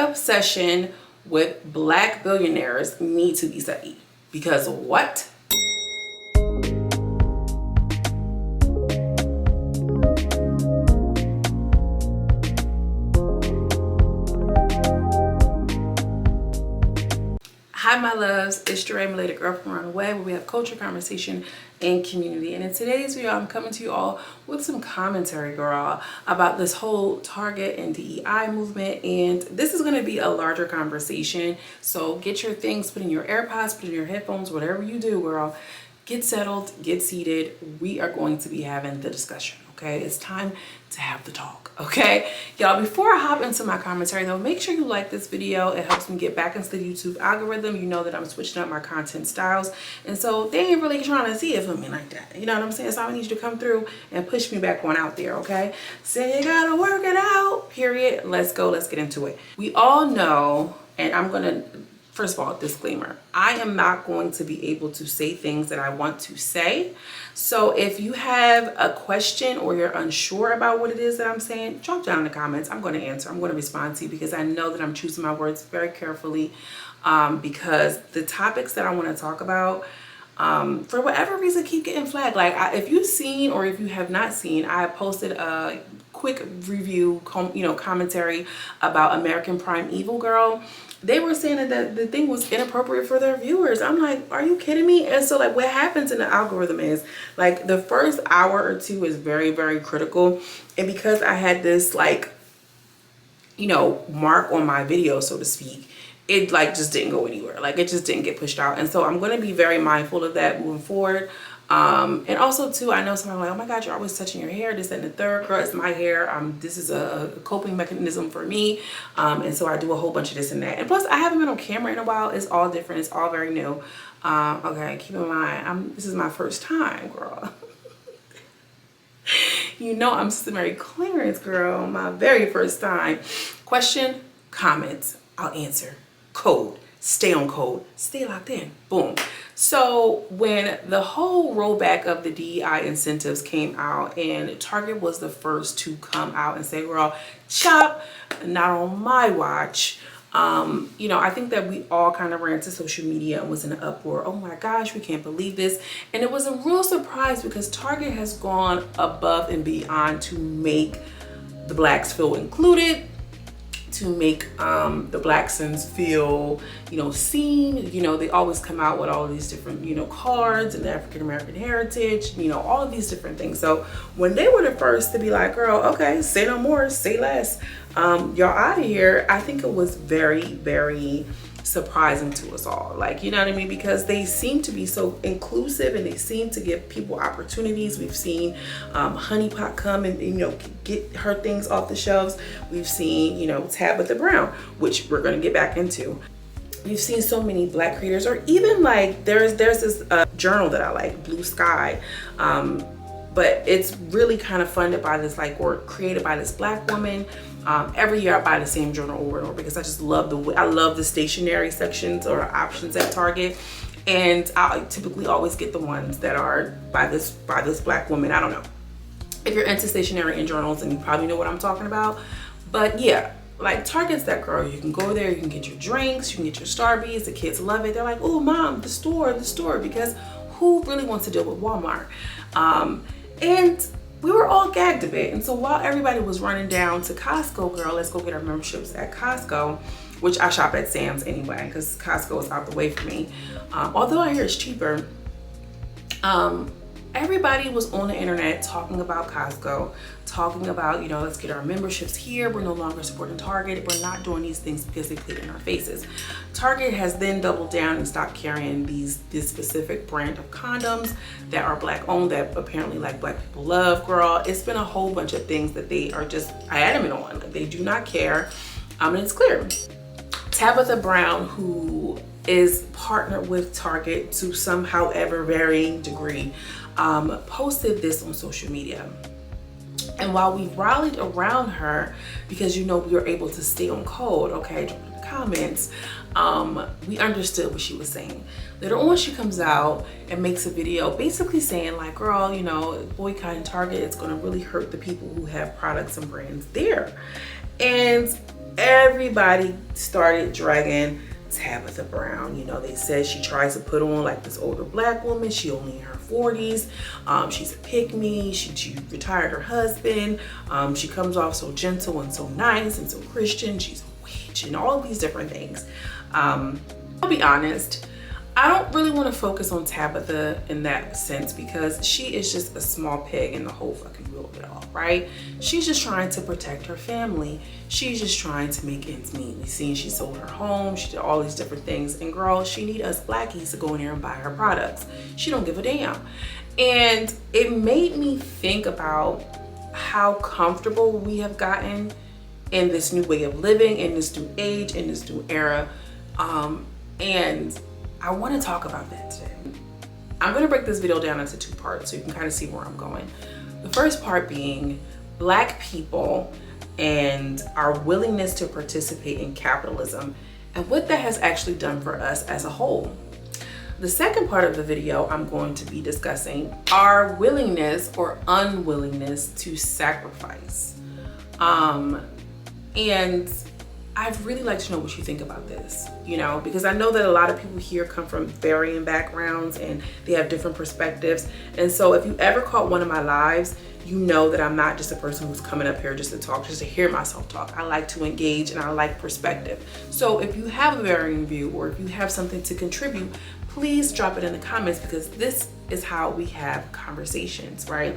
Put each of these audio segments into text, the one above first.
obsession with black billionaires need to be studied. Because what? Hi my loves, it's your related girl from around the way, where we have culture, conversation, and community. And in today's video, I'm coming to you all with some commentary, girl, about this whole Target and DEI movement. And this is going to be a larger conversation. So get your things, put in your AirPods, put in your headphones, whatever you do, girl. Get settled, get seated. We are going to be having the discussion, okay? It's time to have the talk, okay? Y'all, before I hop into my commentary though, make sure you like this video. It helps me get back into the YouTube algorithm. You know that I'm switching up my content styles. And so they ain't really trying to see it for me like that. You know what I'm saying? So I need you to come through and push me back on out there, okay? Say you gotta work it out, period. Let's go, let's get into it. We all know, and I'm gonna, first of all, disclaimer, I am not going to be able to say things that I want to say. So if you have a question or you're unsure about what it is that I'm saying, drop down in the comments. I'm going to answer. I'm going to respond to you because I know that I'm choosing my words very carefully, because the topics that I want to talk about, for whatever reason, keep getting flagged. Like if you've seen or if you have not seen, I posted a quick review, commentary about American Prime Evil Girl. They were saying that the thing was inappropriate for their viewers. I'm like, are you kidding me? And so like what happens in the algorithm is like the first hour or two is very, very critical. And because I had this like, mark on my video, so to speak, it like just didn't go anywhere. Like it just didn't get pushed out. And so I'm going to be very mindful of that moving forward. And also too, I know somebody like, oh my God, you're always touching your hair, this and the third. Girl, it's my hair. This is a coping mechanism for me. And so I do a whole bunch of this and that. And plus I haven't been on camera in a while. It's all different. It's all very new. Okay, keep in mind, this is my first time, girl. I'm systematic clearance, girl. My very first time. Question, comments, I'll answer. Code. Stay on code, stay locked in, boom. So when the whole rollback of the DEI incentives came out and Target was the first to come out and say, girl, chop, not on my watch. I think that we all kind of ran to social media and was in an uproar. Oh my gosh, we can't believe this. And it was a real surprise because Target has gone above and beyond to make the blacks feel included, to make the Blacksons feel, seen. They always come out with all these different, cards and the African-American heritage, all of these different things. So when they were the first to be like, girl, okay, say no more, say less, y'all out of here, I think it was very, very surprising to us all. Like, you know what I mean? Because they seem to be so inclusive and they seem to give people opportunities. We've seen Honey Pot come and get her things off the shelves. We've seen Tabitha Brown, which we're going to get back into. We've seen so many black creators, or even like there's this journal that I like, Blue Sky, but it's really kind of funded by this or created by this black woman. Every year I buy the same journal over and over because I just love the stationery sections or options at Target, and I typically always get the ones that are by this black woman. I don't know if you're into stationery and journals, and you probably know what I'm talking about, but yeah, like Target's that girl. You can go there, you can get your drinks, you can get your Starbies. The kids love it. They're like, oh mom, the store, because who really wants to deal with Walmart? And we were all gagged a bit. And so while everybody was running down to Costco, girl, let's go get our memberships at Costco, which I shop at Sam's anyway, because Costco is out the way for me. Although I hear it's cheaper, everybody was on the internet talking about Costco, talking about, let's get our memberships here. We're no longer supporting Target. We're not doing these things because they put it in our faces. Target has then doubled down and stopped carrying this specific brand of condoms that are black owned, that apparently like black people love, girl. It's been a whole bunch of things that they are just adamant on. Like they do not care. And it's clear. Tabitha Brown, who is partnered with Target to some however varying degree, posted this on social media. And while we rallied around her because we were able to stay on code, okay, drop in the comments, we understood what she was saying. Later on, she comes out and makes a video basically saying like, girl, boycotting Target, it's gonna really hurt the people who have products and brands there. And everybody started dragging Tabitha Brown. You know, they said she tries to put on like this older black woman. She only in her 40s. She's a pick-me. She retired her husband. She comes off so gentle and so nice and so Christian. She's a witch and all of these different things. I'll be honest, I don't really want to focus on Tabitha in that sense because she is just a small peg in the whole fucking wheel of it all, right? She's just trying to protect her family. She's just trying to make ends meet. We seen she sold her home. She did all these different things. And girl, she need us blackies to go in there and buy her products. She don't give a damn. And it made me think about how comfortable we have gotten in this new way of living, in this new age, in this new era. And I want to talk about that today. I'm going to break this video down into 2 parts so you can kind of see where I'm going. The first part being black people and our willingness to participate in capitalism and what that has actually done for us as a whole. The second part of the video, I'm going to be discussing our willingness or unwillingness to sacrifice. And I'd really like to know what you think about this, you know, because I know that a lot of people here come from varying backgrounds and they have different perspectives. And so if you ever caught one of my lives, you know that I'm not just a person who's coming up here just to talk, just to hear myself talk. I like to engage and I like perspective. So if you have a varying view or if you have something to contribute, please drop it in the comments because this is how we have conversations, right?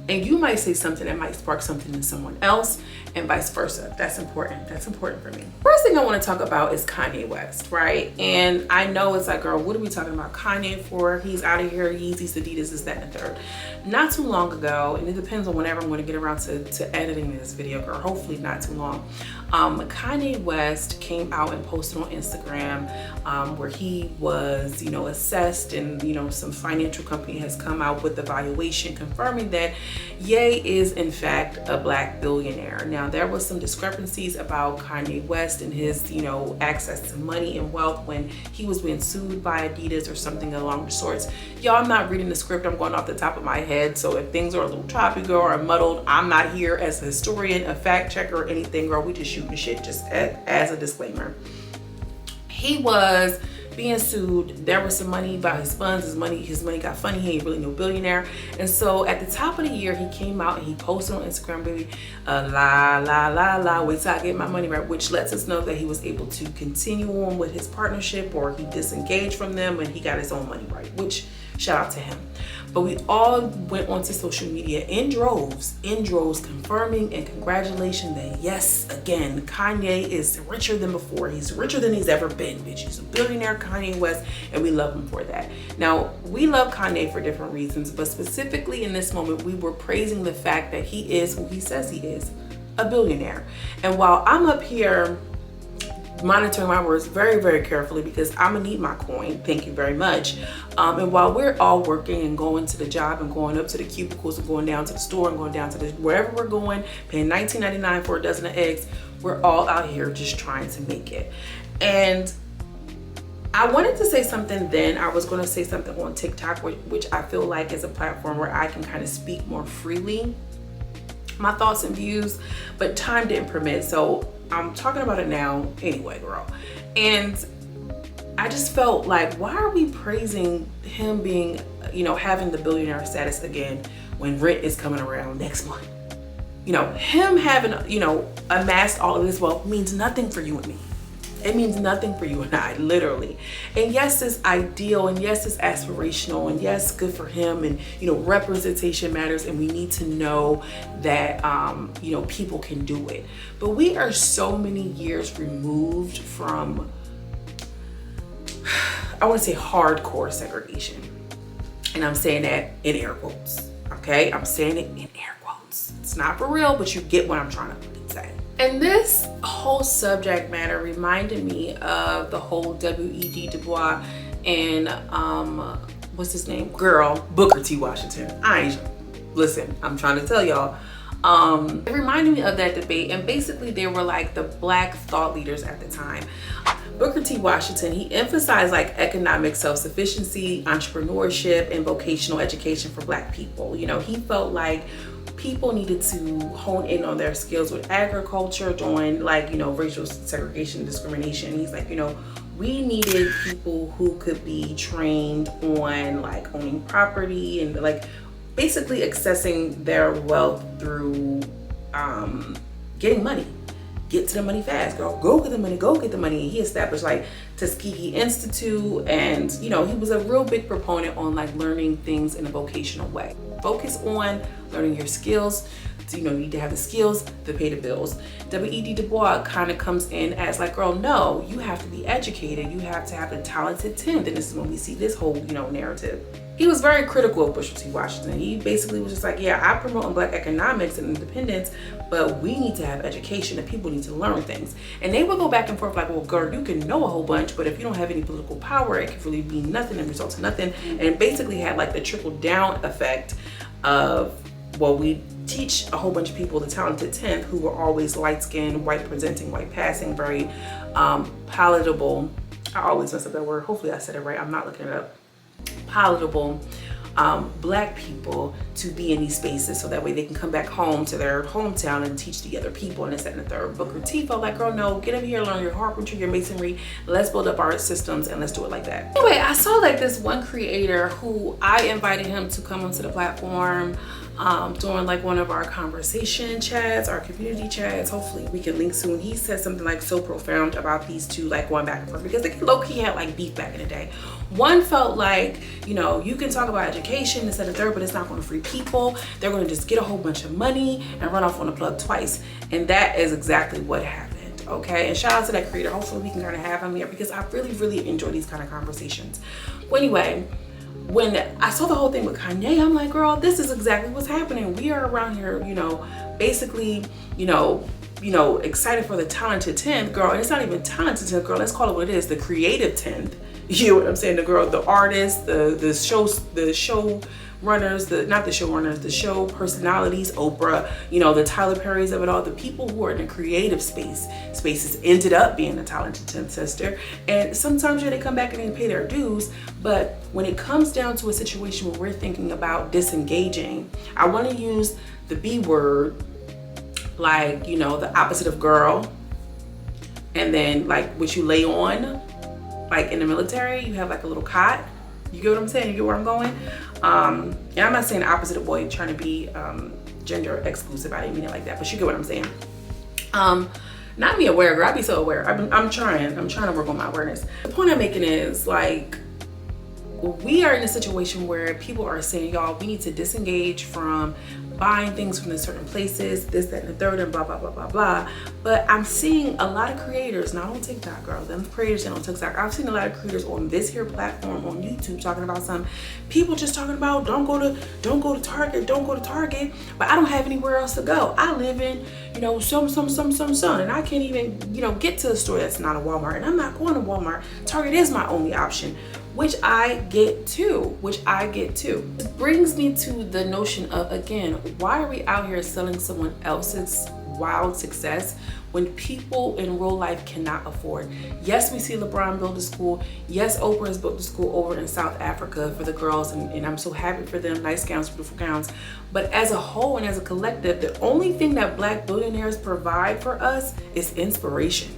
And you might say something that might spark something in someone else and vice versa. That's important. That's important for me. First thing I want to talk about is Kanye West, right? And I know it's like, girl, what are we talking about Kanye for? He's out of here. Yeezys, Adidas, this, that, and the third. Not too long ago, and it depends on whenever I'm going to get around to editing this video, girl, hopefully not too long. Kanye West came out and posted on Instagram where he was, you know, assessed and, you know, some financial company has come out with the valuation confirming that Ye is in fact a black billionaire. Now there was some discrepancies about Kanye West and his, you know, access to money and wealth when he was being sued by Adidas or something along the sorts. Y'all, I'm not reading the script, I'm going off the top of my head, so if things are a little choppy, girl, or muddled, I'm not here as a historian, a fact checker, or anything, girl. We just shooting shit, just as a disclaimer. He was being sued. There was some money about his funds. His money got funny. He ain't really no billionaire. And so at the top of the year, he came out and he posted on Instagram, baby, wait till I get my money right, which lets us know that he was able to continue on with his partnership or he disengaged from them and he got his own money right, which shout out to him. But we all went onto social media in droves, confirming and congratulating that yes, again, Kanye is richer than before. He's richer than he's ever been, bitch. He's a billionaire, Kanye West, and we love him for that. Now, we love Kanye for different reasons, but specifically in this moment, we were praising the fact that he is who he says he is, a billionaire. And while I'm up here monitoring my words very, very carefully because I'm gonna need my coin, thank you very much. And while we're all working and going to the job and going up to the cubicles and going down to the store and going down to wherever we're going, paying $19.99 for a dozen of eggs, we're all out here just trying to make it. And I wanted to say something then. I was going to say something on TikTok, which I feel like is a platform where I can kind of speak more freely, my thoughts and views, but time didn't permit. So I'm talking about it now anyway, girl. And I just felt like, why are we praising him being, you know, having the billionaire status again when rent is coming around next month? You know, him having, you know, amassed all of this wealth means nothing for you and me. It means nothing for you and I, literally. And yes, it's ideal, and yes, it's aspirational, and yes, good for him, and you know, representation matters, and we need to know that you know, people can do it. But we are so many years removed from, I want to say, hardcore segregation, and I'm saying that in air quotes. Okay, I'm saying it in air quotes. It's not for real, but you get what I'm trying to say. And this whole subject matter reminded me of the whole W.E.B. Du Bois and what's his name? Girl, Booker T. Washington. Listen, I'm trying to tell y'all, It reminded me of that debate, and basically they were like the black thought leaders at the time. Booker T. Washington, he emphasized like economic self-sufficiency, entrepreneurship, and vocational education for black people. You know, he felt like people needed to hone in on their skills with agriculture during like, you know, racial segregation and discrimination. He's like, you know, we needed people who could be trained on like owning property and like basically accessing their wealth through getting money. Get to the money fast, girl. Go get the money, go get the money. And he established like Tuskegee Institute, and you know, he was a real big proponent on like learning things in a vocational way. Focus on learning your skills. So, you know, you need to have the skills to pay the bills. W.E.B. Du Bois kind of comes in as like, girl, no, you have to be educated. You have to have the talented 10th. And this is when we see this whole, you know, narrative. He was very critical of Booker T. Washington. He basically was just like, yeah, I promote black economics and independence, but we need to have education and people need to learn things. And they would go back and forth like, well, girl, you can know a whole bunch, but if you don't have any political power, it can really be nothing and result in nothing. And it basically had like the trickle down effect of, well, we teach a whole bunch of people the talented 10th who were always light-skinned, white presenting, white passing, very palatable. I always mess up that word. Hopefully I said it right. I'm not looking it up. Palatable black people to be in these spaces so that way they can come back home to their hometown and teach the other people and this, that, and the third. Booker T felt like, girl, no, get up here, learn your carpentry, your masonry, let's build up our systems and let's do it like that. Anyway, I saw like this one creator who I invited him to come onto the platform during like one of our conversation chats, our community chats. Hopefully we can link soon. He said something like so profound about these two like going back and forth because they low-key had like beef back in the day. One felt like, you know, you can talk about education, this, that, and the third, but it's not going to free people. They're going to just get a whole bunch of money and run off on the plug twice. And that is exactly what happened. Okay, and shout out to that creator. Hopefully we can kind of have him here because I really, really enjoy these kind of conversations. Well, anyway, when I saw the whole thing with Kanye, I'm like, girl, this is exactly what's happening. We are around here, you know, basically, you know, excited for the talented 10th, girl. And it's not even talented 10th, girl. Let's call it what it is, the creative 10th. You know what I'm saying? The girl, the artists, the show runners, the show personalities, Oprah, you know, the Tyler Perrys of it all, the people who are in the creative spaces ended up being the talented 10th sister. And sometimes, yeah, they come back and they pay their dues, but when it comes down to a situation where we're thinking about disengaging, I want to use the B word, like, you know, the opposite of girl, and then like what you lay on, like in the military, you have like a little cot. You get what I'm saying? You get where I'm going? And I'm not saying the opposite of boy, trying to be gender exclusive. I didn't mean it like that, but you get what I'm saying. Not be aware, girl. I be so aware. I'm trying to work on my awareness. The point I'm making is like, we are in a situation where people are saying, y'all, we need to disengage from buying things from the certain places, this, that, and the third, and blah, blah, blah, blah, blah. But I'm seeing a lot of creators, not on TikTok, girl, them creators and on TikTok. I've seen a lot of creators on this here platform, on YouTube, talking about some people just talking about, don't go to Target, but I don't have anywhere else to go. I live in, you know, some, and I can't even, you know, get to a store that's not a Walmart, and I'm not going to Walmart. Target is my only option. Which I get to. It brings me to the notion of, again, why are we out here selling someone else's wild success when people in real life cannot afford? Yes, we see LeBron build a school. Yes, Oprah has built a school over in South Africa for the girls, and I'm so happy for them. Nice gowns, beautiful gowns. But as a whole and as a collective, the only thing that black billionaires provide for us is inspiration,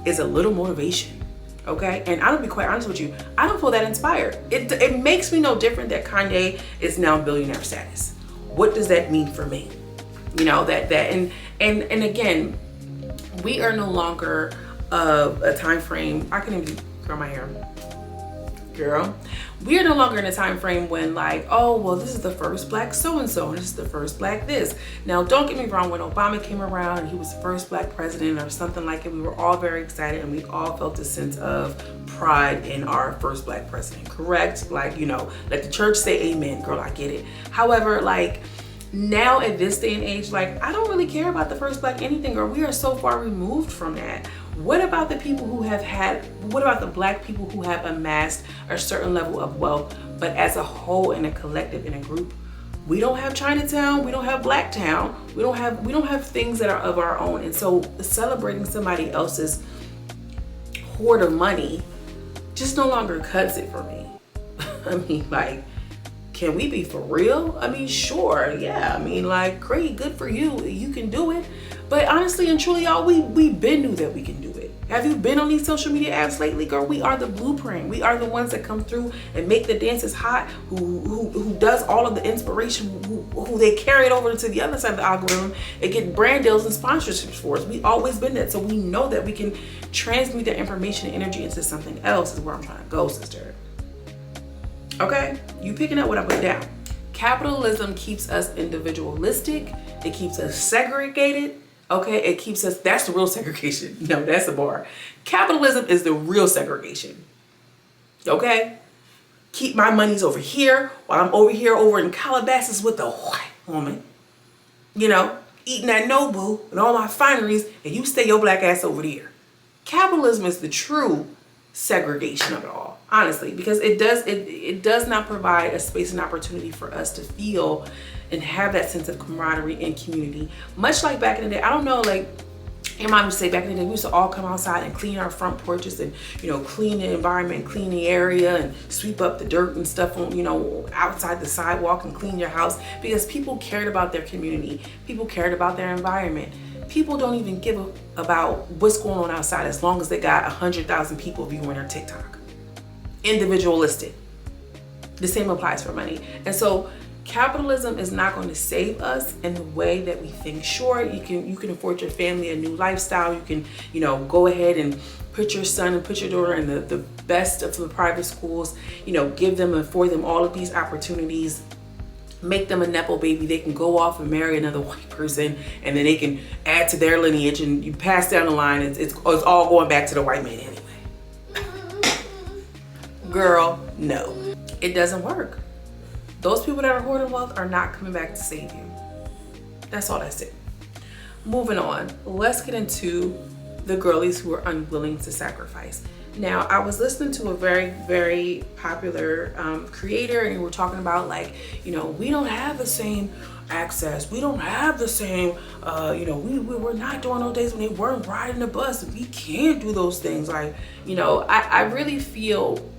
is a little motivation. Okay, and I'm gonna be quite honest with you, I don't feel that inspired. It makes me no different that Kanye is now billionaire status. What does that mean for me? You know, and again, we are no longer a time frame. I can even curl my hair, girl. We are no longer in a time frame when like, oh, well, this is the first black so-and-so, and this is the first black this. Now, don't get me wrong, when Obama came around and he was the first black president or something like it, we were all very excited and we all felt a sense of pride in our first black president, correct? Like, you know, let the church say amen, girl, I get it. However, like, now at this day and age, like, I don't really care about the first black anything, or we are so far removed from that. What about the people who what about the black people who have amassed a certain level of wealth, but as a whole, in a collective, in a group, We don't have Chinatown, we don't have Blacktown, we don't have things that are of our own. And so celebrating somebody else's hoard of money just no longer cuts it for me. I mean, like, can we be for real? I mean, sure, yeah. I mean, like, great, good for you. You can do it. But honestly and truly, y'all, we been knew that we can do it. Have you been on these social media apps lately, girl? We are the blueprint. We are the ones that come through and make the dances hot, who does all of the inspiration, who they carry it over to the other side of the algorithm and get brand deals and sponsorships for us. We always been that. So we know that we can transmute that information and energy into something else is where I'm trying to go, sister. Okay? You picking up what I put down. Capitalism keeps us individualistic. It keeps us segregated. Okay, it keeps us, that's the real segregation. No, that's a bar. Capitalism is the real segregation. Okay? Keep my monies over here while I'm over here over in Calabasas with the white woman. You know, eating that Nobu and all my fineries, and you stay your black ass over there. Capitalism is the true segregation of it all, honestly, because it does not provide a space and opportunity for us to feel and have that sense of camaraderie and community. Much like back in the day, I don't know, like your mom used to say back in the day, we used to all come outside and clean our front porches and, you know, clean the environment, clean the area and sweep up the dirt and stuff on, you know, outside the sidewalk and clean your house because people cared about their community. People cared about their environment. People don't even give about what's going on outside as long as they got 100,000 people viewing their TikTok. Individualistic. The same applies for money. And so capitalism is not going to save us in the way that we think. Sure, you can afford your family a new lifestyle. You can, you know, go ahead and put your son and put your daughter in the best of the private schools, you know, give them and afford them all of these opportunities. Make them a Nepo baby. They can go off and marry another white person and then they can add to their lineage and you pass down the line. It's all going back to the white man anyway. Girl, no. It doesn't work. Those people that are hoarding wealth are not coming back to save you. That's all that's it. Moving on, let's get into the girlies who are unwilling to sacrifice. Now, I was listening to a very, very popular creator and we were talking about like, you know, we don't have the same access. We don't have the same, you know, we're not doing those days when they weren't riding the bus. We can't do those things. Like, you know, I really feel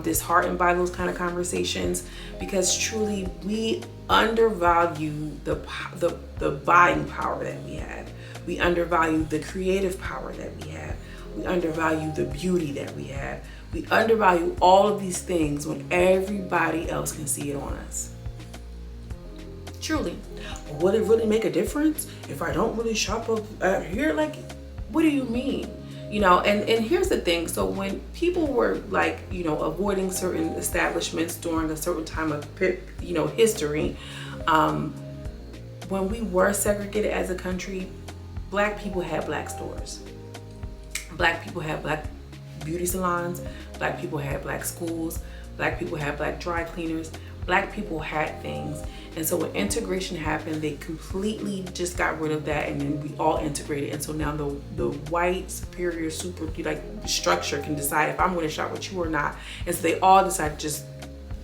disheartened by those kind of conversations because truly we undervalue the buying power that we have. We undervalue the creative power that we have. We undervalue the beauty that we have. We undervalue all of these things when everybody else can see it on us. Truly. Would it really make a difference if I don't really shop up here? Like, what do you mean? You know, and here's the thing. So when people were like, you know, avoiding certain establishments during a certain time of, you know, history, when we were segregated as a country, Black people had Black stores. Black people had Black beauty salons. Black people had Black schools. Black people had Black dry cleaners. Black people had things. And so when integration happened, they completely just got rid of that and then we all integrated. And so now the white superior super like structure can decide if I'm going to shop with you or not. And so they all decide to just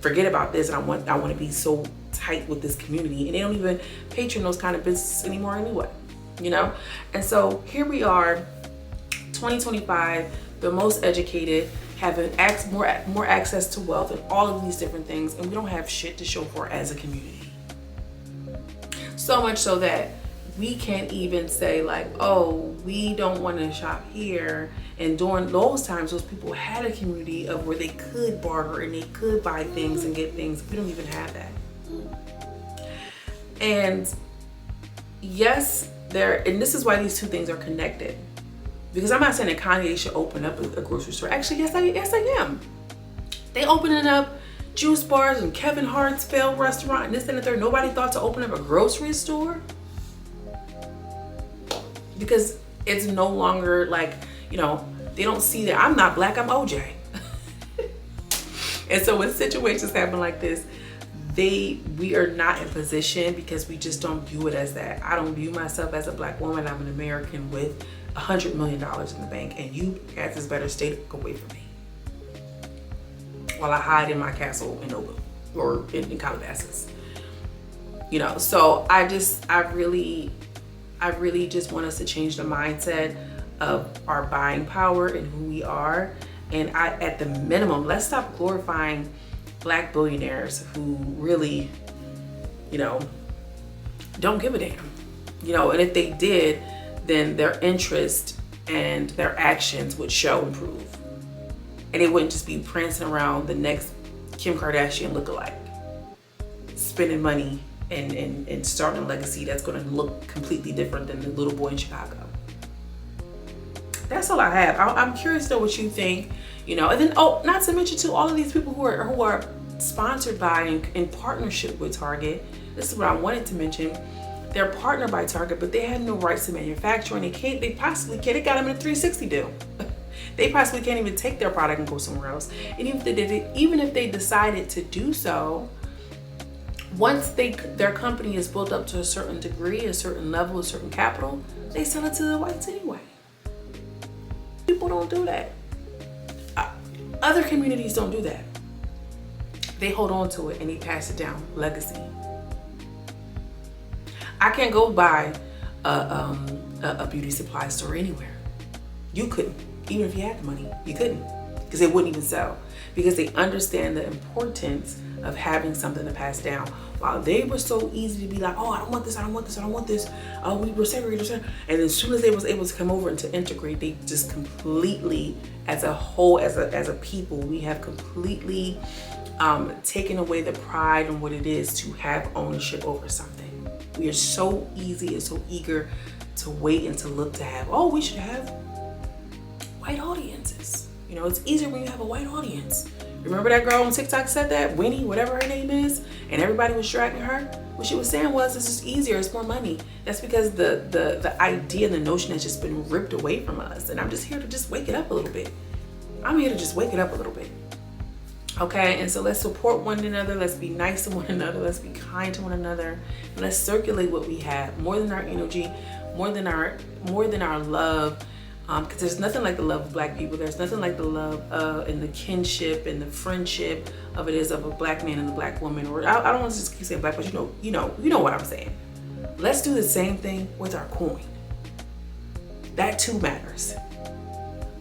forget about this and I want to be so tight with this community. And they don't even patron those kind of businesses anymore anyway, you know? And so here we are, 2025, the most educated, having more access to wealth and all of these different things, and we don't have shit to show for as a community. So much so that we can't even say like, oh, we don't want to shop here. And during those times, those people had a community of where they could barter and they could buy things and get things. We don't even have that. And yes, and this is why these two things are connected. Because I'm not saying that Kanye should open up a grocery store. Actually, yes, I am. They opening up juice bars and Kevin Hart's failed restaurant and this and the third. Nobody thought to open up a grocery store because it's no longer like, you know, they don't see that I'm not Black, I'm OJ. And so when situations happen like this, we are not in position because we just don't view it as that. I don't view myself as a Black woman. I'm an American with $100 million in the bank, and you guys is better stay away from me while I hide in my castle in Nobu or in Calabasas. You know, so I really just want us to change the mindset of our buying power and who we are. And at the minimum, let's stop glorifying Black billionaires who really, you know, don't give a damn. You know, and if they did, then their interest and their actions would show and prove. And they wouldn't just be prancing around the next Kim Kardashian lookalike, spending money and starting a legacy that's going to look completely different than the little boy in Chicago. That's all I have. I'm curious to know what you think, you know. And then, oh, not to mention to all of these people who are sponsored by and in partnership with Target. This is what I wanted to mention. They're partnered by Target, but they had no rights to manufacture, and they possibly can't. They got them in a 360 deal. They possibly can't even take their product and go somewhere else. And even if they decided to do so, once their company is built up to a certain degree, a certain level, a certain capital, they sell it to the whites anyway. People don't do that. Other communities don't do that. They hold on to it and they pass it down, legacy. I can't go buy a beauty supply store anywhere. You couldn't, even if you had the money, you couldn't, because they wouldn't even sell, because they understand the importance of having something to pass down. While they were so easy to be like, oh, I don't want this, I don't want this, I don't want this. Oh, we were segregated. And as soon as they was able to come over and to integrate, they just completely, as a whole, as a people, we have completely taken away the pride in what it is to have ownership over something. We are so easy and so eager to wait and to look to have, oh, we should have white audiences. You know, it's easier when you have a white audience. Remember that girl on TikTok said that, Winnie, whatever her name is, and everybody was dragging her? What she was saying was, it's just easier, it's more money. That's because the idea and the notion has just been ripped away from us. And I'm just here to just wake it up a little bit. I'm here to just wake it up a little bit. Okay, and so let's support one another. Let's be nice to one another. Let's be kind to one another. And let's circulate what we have, more than our energy, more than our love. Because there's nothing like the love of Black people. There's nothing like the love and the kinship and the friendship of it is of a Black man and a Black woman. Or I don't want to just keep saying Black, but you know what I'm saying. Let's do the same thing with our coin. That too matters.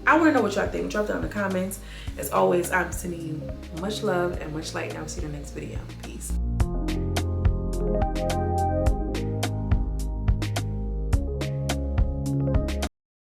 I want to know what y'all think. Drop down in the comments. As always, I'm sending you much love and much light, and I'll see you in the next video. Peace.